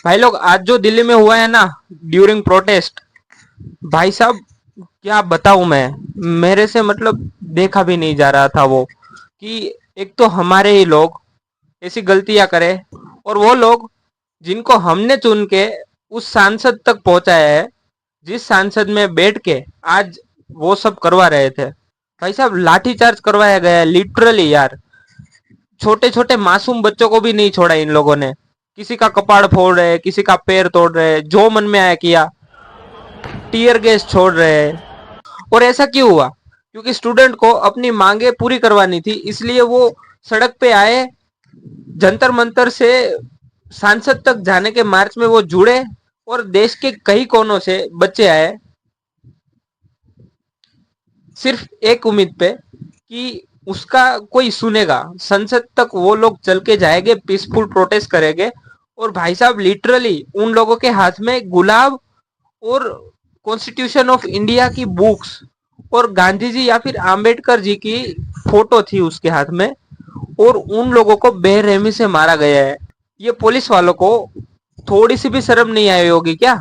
भाई लोग, आज जो दिल्ली में हुआ है ना, ड्यूरिंग प्रोटेस्ट, भाई साहब, क्या बताऊं मैं। मेरे से मतलब देखा भी नहीं जा रहा था वो, कि एक तो हमारे ही लोग ऐसी गलतियां करे, और वो लोग जिनको हमने चुन के उस सांसद तक पहुंचाया है, जिस सांसद में बैठ के आज वो सब करवा रहे थे। भाई साहब, लाठीचार्ज करवाया गया है लिटरली यार। छोटे छोटे मासूम बच्चों को भी नहीं छोड़ा इन लोगों ने। किसी का कपाड़ फोड़ रहे, किसी का पैर तोड़ रहे, जो मन में आया किया। टीयर गैस छोड़ रहे हैं। और ऐसा क्यों हुआ? क्योंकि स्टूडेंट को अपनी मांगे पूरी करवानी थी, इसलिए वो सड़क पे आए। जंतर मंतर से सांसद तक जाने के मार्च में वो जुड़े, और देश के कई कोनों से बच्चे आए, सिर्फ एक उम्मीद पे कि उसका कोई सुनेगा। संसद तक वो लोग चल के जाएंगे, पीसफुल प्रोटेस्ट करेंगे। और भाई साहब, लिटरली उन लोगों के हाथ में गुलाब और कॉन्स्टिट्यूशन ऑफ इंडिया की बुक्स और गांधी जी या फिर आम्बेडकर जी की फोटो थी उसके हाथ में। और उन लोगों को बेरहमी से मारा गया है। ये पुलिस वालों को थोड़ी सी भी शर्म नहीं आई होगी क्या,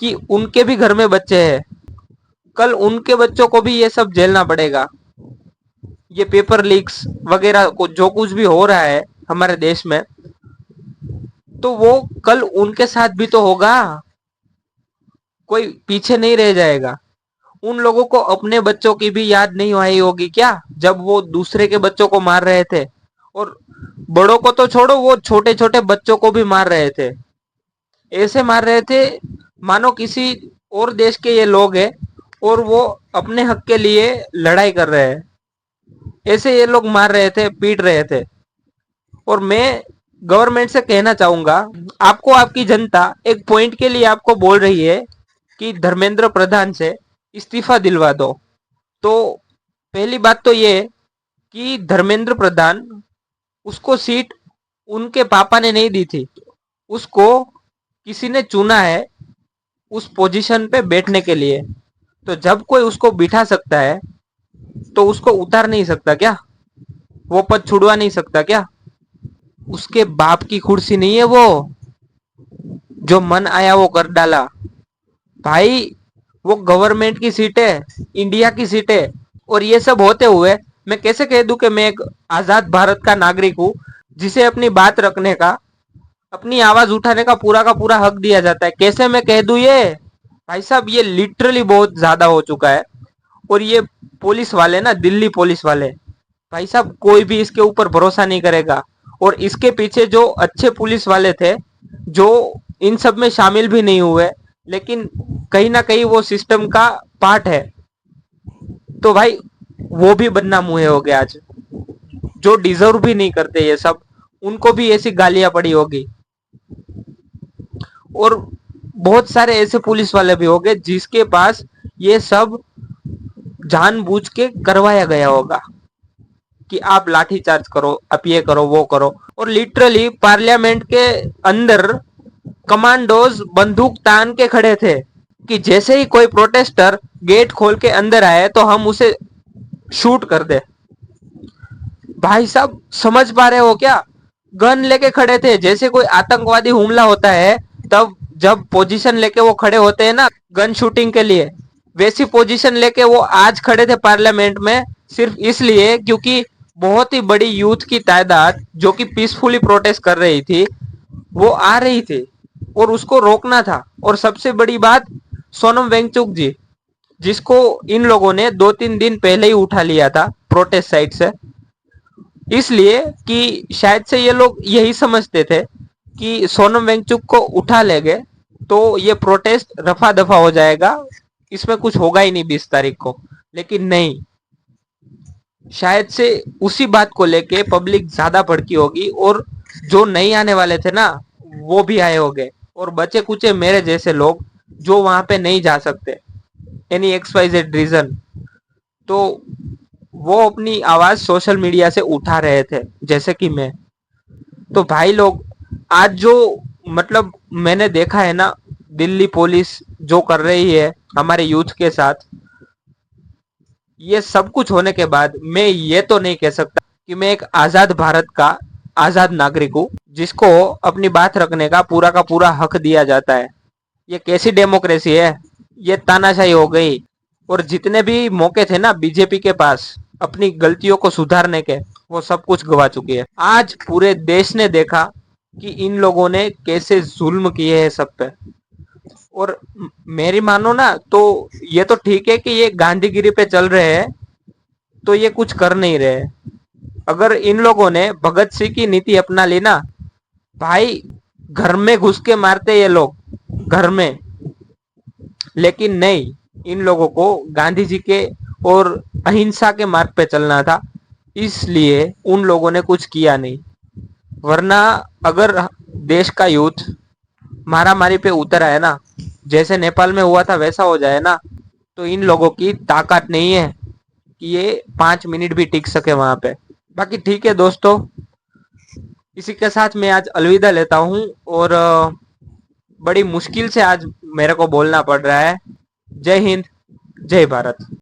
कि उनके भी घर में बच्चे हैं? कल उनके बच्चों को भी ये सब झेलना पड़ेगा। ये पेपर लीक्स वगैरह को जो कुछ भी हो रहा है हमारे देश में, तो वो कल उनके साथ भी तो होगा। कोई पीछे नहीं रह जाएगा। उन लोगों को अपने बच्चों की भी याद नहीं आई होगी क्या, जब वो दूसरे के बच्चों को मार रहे थे? और बड़ों को तो छोड़ो, वो छोटे छोटे बच्चों को भी मार रहे थे। ऐसे मार रहे थे मानो किसी और देश के ये लोग हैं, और वो अपने हक के लिए लड़ाई कर रहे हैं। ऐसे ये लोग मार रहे थे, पीट रहे थे। और मैं गवर्नमेंट से कहना चाहूंगा, आपको आपकी जनता एक पॉइंट के लिए आपको बोल रही है कि धर्मेंद्र प्रधान से इस्तीफा दिलवा दो। तो पहली बात तो ये कि धर्मेंद्र प्रधान, उसको सीट उनके पापा ने नहीं दी थी, उसको किसी ने चुना है उस पोजीशन पे बैठने के लिए। तो जब कोई उसको बिठा सकता है, तो उसको उतार नहीं सकता क्या? वो पद छुड़वा नहीं सकता क्या? उसके बाप की कुर्सी नहीं है वो, जो मन आया वो कर डाला। भाई, वो गवर्नमेंट की सीट है, इंडिया की सीट है। और ये सब होते हुए मैं कैसे कह दूं कि मैं एक आजाद भारत का नागरिक हूं, जिसे अपनी बात रखने का, अपनी आवाज उठाने का पूरा हक दिया जाता है? कैसे मैं कह दूं ये? भाई साहब, ये लिटरली बहुत ज्यादा हो चुका है। और ये पुलिस वाले ना, दिल्ली पुलिस वाले, भाई साहब, कोई भी इसके ऊपर भरोसा नहीं करेगा। और इसके पीछे जो अच्छे पुलिस वाले थे, जो इन सब में शामिल भी नहीं हुए, लेकिन कहीं ना कहीं वो सिस्टम का पार्ट है, तो भाई वो भी बदनाम हुए हो गए आज। जो डिजर्व भी नहीं करते ये सब, उनको भी ऐसी गालियां पड़ी होगी। और बहुत सारे ऐसे पुलिस वाले भी होंगे जिसके पास ये सब जानबूझ के करवाया गया होगा, कि आप लाठीचार्ज करो, आप ये करो, वो करो। और लिटरली पार्लियामेंट के अंदर कमांडोज बंदूक तान के खड़े थे, कि जैसे ही कोई प्रोटेस्टर गेट खोल के अंदर आए तो हम उसे शूट कर दे। भाई साहब, समझ पा रहे हो क्या? गन लेके खड़े थे, जैसे कोई आतंकवादी हमला होता है तब जब पोजीशन लेके वो खड़े होते हैं ना गन शूटिंग के लिए, वैसी पोजीशन लेके वो आज खड़े थे पार्लियामेंट में, सिर्फ इसलिए क्योंकि बहुत ही बड़ी यूथ की तादाद जो कि पीसफुली प्रोटेस्ट कर रही थी, वो आ रही थी, और उसको रोकना था। और सबसे बड़ी बात, सोनम वेंगचुक जी, जिसको इन लोगों ने 2-3 दिन पहले ही उठा लिया था प्रोटेस्ट साइड से, इसलिए कि शायद से ये लोग यही समझते थे कि सोनम वेंगचुक को उठा लेंगे तो ये प्रोटेस्ट रफा दफा हो जाएगा, इसमें कुछ होगा ही नहीं 20 तारीख को। लेकिन नहीं, शायद से उसी बात को लेके पब्लिक ज्यादा भड़की होगी, और जो नहीं आने वाले थे ना, वो भी आए होंगे। और बचे कुचे मेरे जैसे लोग जो वहां पे नहीं जा सकते, any X Y Z reason, तो वो अपनी आवाज सोशल मीडिया से उठा रहे थे, जैसे कि मैं। तो भाई लोग, आज जो मतलब मैंने देखा है ना, दिल्ली पुलिस जो कर रही है हमारे यूथ के साथ, ये सब कुछ होने के बाद मैं ये तो नहीं कह सकता कि मैं एक आजाद भारत का आजाद नागरिक हूँ, जिसको अपनी बात रखने का पूरा हक दिया जाता है। ये कैसी डेमोक्रेसी है? ये तानाशाही हो गई। और जितने भी मौके थे ना बीजेपी के पास अपनी गलतियों को सुधारने के, वो सब कुछ गवा चुकी है। आज पूरे देश ने देखा कि इन लोगों ने कैसे जुल्म किए हैं सब पे। और मेरी मानो ना तो ये तो ठीक है कि ये गांधीगिरी पे चल रहे हैं, तो ये कुछ कर नहीं रहे। अगर इन लोगों ने भगत सिंह की नीति अपना ली ना भाई, घर में घुस के मारते ये लोग घर में। लेकिन नहीं, इन लोगों को गांधी जी के और अहिंसा के मार्ग पे चलना था, इसलिए उन लोगों ने कुछ किया नहीं। वरना अगर देश का यूथ मारामारी पे उतर आए ना, जैसे नेपाल में हुआ था वैसा हो जाए ना, तो इन लोगों की ताकत नहीं है कि ये 5 मिनट भी टिक सके वहां पे। बाकी ठीक है दोस्तों, इसी के साथ मैं आज अलविदा लेता हूँ। और बड़ी मुश्किल से आज मेरे को बोलना पड़ रहा है। जय हिंद, जय भारत।